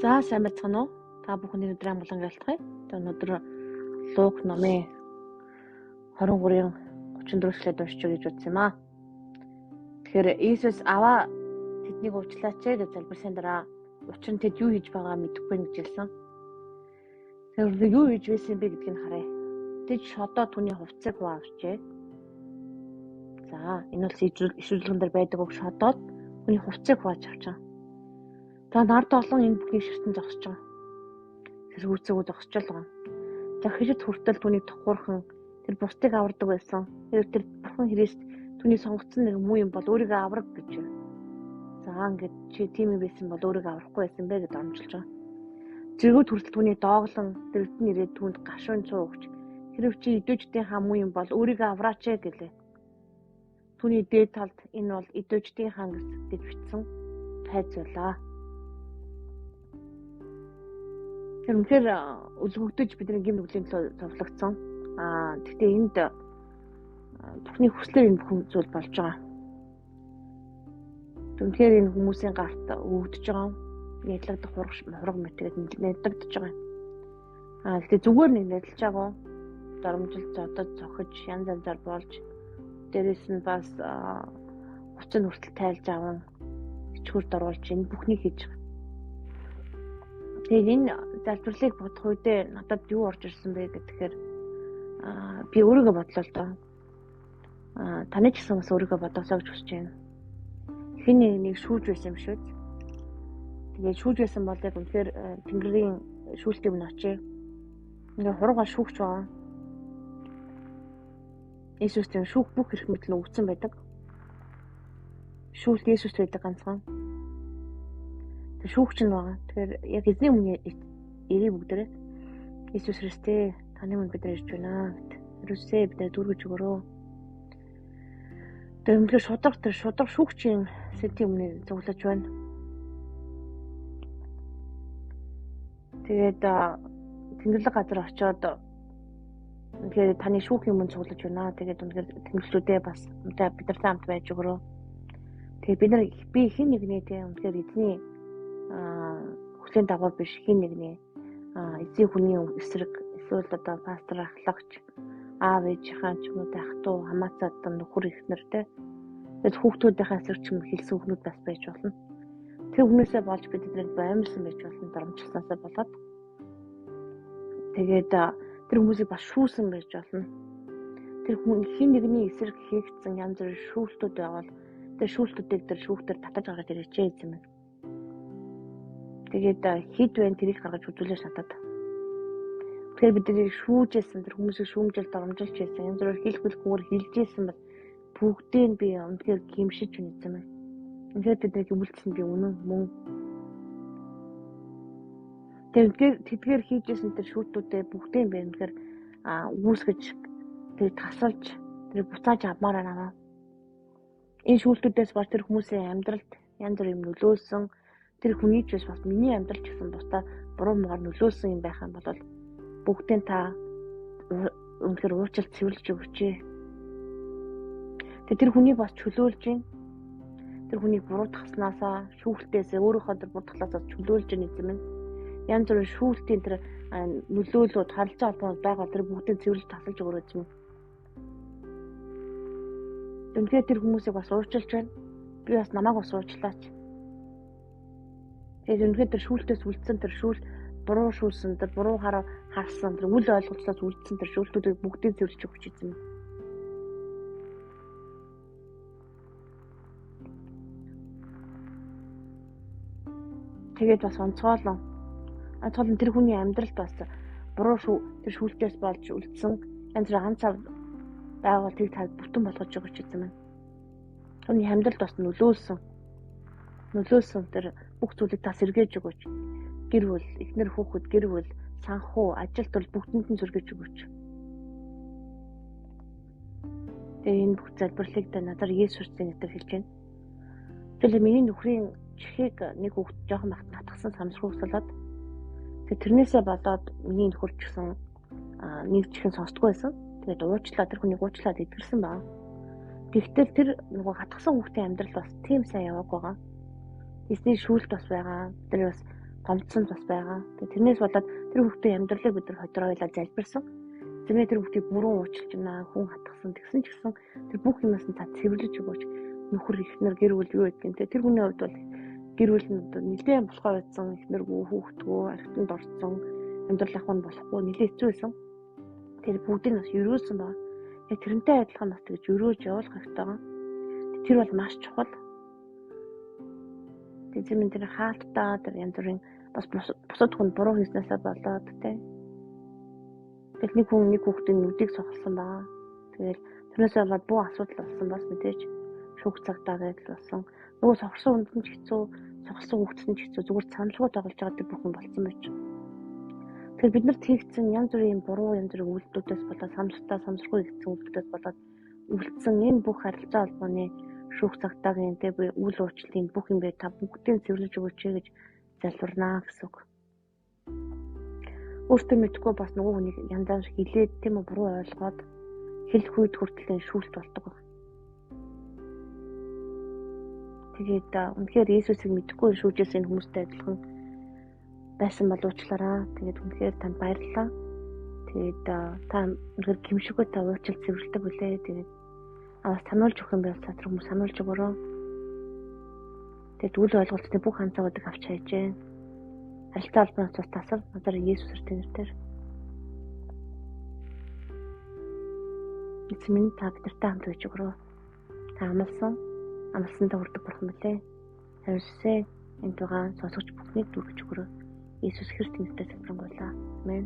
За сайн байцгаана уу? Та бүхний өдрийн амгалан гэлтгий. Өнөөдөр Лук номын 23-ын 34-шлээд уншиж гэж утсан юм аа. Тэгэхээр Иесус аваа тэднийг уучлаач гэж залбирсан дараа учир нь тэд юу хийж байгаа мэдэхгүй гэж хэлсэн. Тэгэхээр юу хийж байсан бэ гэдгийг харъя. Тэд шодоо түүний хувцсыг хуваавчээ. За энэ бол ишүүлгэн дээр байдаг үг шодоод түүний хувцсыг хувааж авчаа. Та нард олон энэ бүхний ширтэн зогсож байгаа. Хэрэгцээгөө зогсож байгаа. За хэрэд хүртэл түүнийг тухуурхан тэр бусдыг авардаг байсан. Тэр бурхан Христ түүний сонгогдсон нэг муу юм бол өөрийгөө авраг гэж. За ингээд чи тийм юм байсан бол өөрийгөө аврахгүй байсан бэ гэдээ амжилж байгаа. Зэрэгүүд хүртэл түүний дооглон дэрвдэн ирээд түүнд гашуун цуугч хэрв чи идэвчдийн хаан муу юм бол өөрийгөө авраач гэлээ. Түүний дээд талд энэ бол идэвчдийн хаан гэж бичсэн тайз байлаа. Тэгэхээр үлгөгдөж бидний гин нүглийн төлөө зовлогдсон. Гэхдээ энд бүхний хүслээр энэ бүхэн зүйл болж байгаа. Тэгэхээр энэ хүмүүсийн гарт өвдөж байгаа. Ядлагдах хураг мэтгээд нэддэгдэж байгаа. Гэхдээ зүгээр нэг нэдэлж байгаа. Доромжил зодод цохиж янз янзаар болж дээрэс нь бас хүчин хүртэл тайлж аван ичгүүрт оруулж энэ бүхнийг хийж байгаа. Тэгээд энэ залбирлыг бодох үедээ надад юу орж ирсэн бэ гэхээр би өөрийгөө бодлоо л доо. Таны ч гэсэн бас өөрийгөө бодосоо гэж хүсэж байна. Хин нэг шүүж байсан юм шүү. Тэгээд шүүж байсан бол яг үнэхээр Тэнгэрийн шүүлтийн өмнө очие. Ингээ хуруугаар шүүгч байгаа. Иесустэй шүүх бүх эрх мэдэл өгсөн байдаг. Шүүлт Иесуст байдаг ганцхан. Шүүгч нь байгаа. Тэгэхээр яг эзний өмнө ирээ бүгдээрээ Иесус Христээ таны өмнө бид нар ирж байна гэд. Ерөөсөө бид нар дүргэж өгөрөө. Тэгэхээр шудраг шүүгчийн сэтийн өмнө цуглаж байна. Тэгээд тэнгэрлэг газар очиод тэгэхээр таны шүүхийн өмнө цуглаж байна. Тэгээд үнэхээр тэнгэрлэгүүдээ бас бид нартай хамт байж өгөрөө. Тэгээд би хэн нэгний тийм үнэхээр эзний хүслийн дагуу биш хин нэгний эзэн хүний эсрэг эсвэл одоо пастор ахлагч аав ээжийнхаа ч юм уу ах トゥ хамаацаад нөхөр ихнэртэй тэгээд хүүхдүүдийнхээ эсрэг ч юм хэлсэн хүмүүс бас байж болно. Тэр хүмүүсээ болж бид тэднийг баймирсан байж болно дарамжилсаасаа болоод тэгээд тэр хүмүүсийг бас шүүсэн байж болно. Тэр хүн хин нэгний эсрэг хийгдсэн янз бүрийн шүүлтүүд байвал тэр шүүлтүүдийг тэр шүүхтэр татаж гаргаж ирээч эзэм. Тэгээд хэд вэ тэрийг гаргаж үзүүлж надад. Тэгэхээр бид тэрийг шүүжсэн тэр хүмүүсийг шүүмжил дарамжилж байсан. Янз бүрээр хэлэх хэлхүүгээр хилжсэн бол бүгдийг би үнэхээр гимшиж үнэсэн юм. Үнэхээр тэднийг өвлцсөн би үнэн мөн. Тэгэхээр хийжсэн тэр шүүтүүдээ бүгдийг би үнэхээр үүсгэж тэр тасалж тэр буцааж авмаар байна. Энэ шүүлтүүдээс бол тэр хүмүүсийн амьдралд янз бүр юм нөлөөлсөн тэр хүний ч бас миний амьдрал ч гэсэн бусдаа буруу муугаар нөлөөлсөн юм байх юм бол бүгдийг та үнэхээр уучлалт цэвэрлэж өгөөч. Тэгээд тэр хүний бас чөлөөлж гин тэр хүний буруу тахснаасаа шүүхтээсээ өөрийнхөө тэр буруу тахлаасаа чөлөөлж гин эзэм нь янз бүрийн шүүхтийн тэр нөлөөлөд харилцаа холбоонд байгаа тэр бүгдийг цэвэрлэж тасалж өгөөч юм. Үнэхээр тэр хүмүүсийг бас уучлж байна. Би бас намайг бас уучлаач. Тэгээд үнэхээр тэр шүүлтээс үлдсэн тэр шүүл буруу шүүлсэн тэр буруу харсан тэр үл ойлголцоос үлдсэн тэр шүүлтүүдийг бүгдийг зөвлөж өгч эзэм. Тэгээд бас онцгойлон тэр хүний амьдралд бас буруу тэр шүүлтээс болж үлдсэн янз бүрийн ганц байгуултыг та бүтэн болгож өгч эзэм. Түүний амьдралд бас нөлөөлсөн тэр бүх зүйлийг тас эргэж өгөөч. Гэр бүл, эхнэр хүүхэд, гэр бүл, санхүү, ажилт бол бүгдэнд нь сэргэж өгөөч. Тэгээ энэ бүх залбирлыг та надаар Иесусийн нэрээр хэлж байна. Тэгэхээр миний нөхрийн чихийг нэг хүүхэд жоохон бахт татгсан самсруулсалаад тэрнээсээ болоод миний нөхөр ч гэсэн нэг чихэн сонсдгүй байсан. Тэгээд уучлаа тэр хүнийг уучлаад идгэрсэн баа. Гэхдээ тэр нөгөө хатгсан хүүхдийн амьдрал бас тийм сайн яваагүй байгаа. Эзний шүүлт бас байгаа. Тэр бас гомдсон бас байгаа. Тэрнээс болоод тэр хүүхдийн амьдралыг бид нар ходроойлоо залбирсан. Эзэмээ тэр хүүхдийг бүрэн уучлж байна, хүн хатгсан тэгсэн ч гэсэн тэр бүх юмас нь та цэвэрлэж өгөөч. Нөхөр ихнэр гэр бүл юу гэдгийг тэр хүний хувьд бол гэр бүл нь нэлээд болохоо байсан, ихнэргүй хүүхдгөө архитанд орсон, амьдрал ахуйн болохгүй нэлээд хэцүү байсан. Тэр бүгдийг бас өрөөсөн байна. Яг тэрнтэй адилхан бас тэгж өрөөж явуулах хэрэгтэй байгаа. Тэр бол маш чухал. Тэзэмэн тэр хаалттай тэр янз бүрийн бас бусад хүн буруу хийснээсээ болоод тий. Тэгэл нэг хүн нэг хүүхдийн нүдийг сохолсон байгаа. Тэгэл тэрнээс болоод бүх асуудал болсон бас мэдээж шүүх цагтаа гэдэл болсон. Нөгөө сохорсон хүнд нь ч хэцүү, сохолсон хүүхдэд нь ч хэцүү зүгээр саналгуу тоглож байгаа тэр бүхэн болсон байж. Тэгэхээр бид нар хийгдсэн янз бүрийн буруу янз бүрийн үйлдэлүүдээс болоод самсрахгүй хийгдсэн үйлдэлүүдээс болоод үлдсэн энэ бүх харилцаа холбооны шүүх цагтаагийн тэ үйл уучлалын бүх юм бай та бүгдийг цэвэрлэж өгөөч гэж залбирнаа гэсэн үг. Өөртөө мэдгүй бас нөгөө хүнийг янзаар хилээд тийм үү буруу ойлгоод хэлэх үед хүртэл шүүлт болдог. Тэгээд үнэхээр Иесусыг мэдгүй шүүжээс энэ хүмүүстэй адилхан байсан бол уучлаарай. Тэгээд үнэхээр танд баярлалаа. Тэгээд та үнэхээр гимшиггүй та уучлал цэвэрлдэг үлээ. Тэгээд бас сануулж өгөх юм бол цаатар хүмүүс сануулж өгөрөө. Тэгээд үл ойлголтын бүх ханцаагуудыг авч хайжээ. Харилцаа холбооноос бас тасар надаар Иесусээр тэнэртэр. Эцмэн та бидэртэй хамт байж өгөрөө. Та амлсандаа хүрдэг бурхан билээ. Харинсээ энэ тугаан сонсогч бүхнийг дүргэж өгөрөө. Иесус Христос нэрээр залбирanгуйлаа. Амен.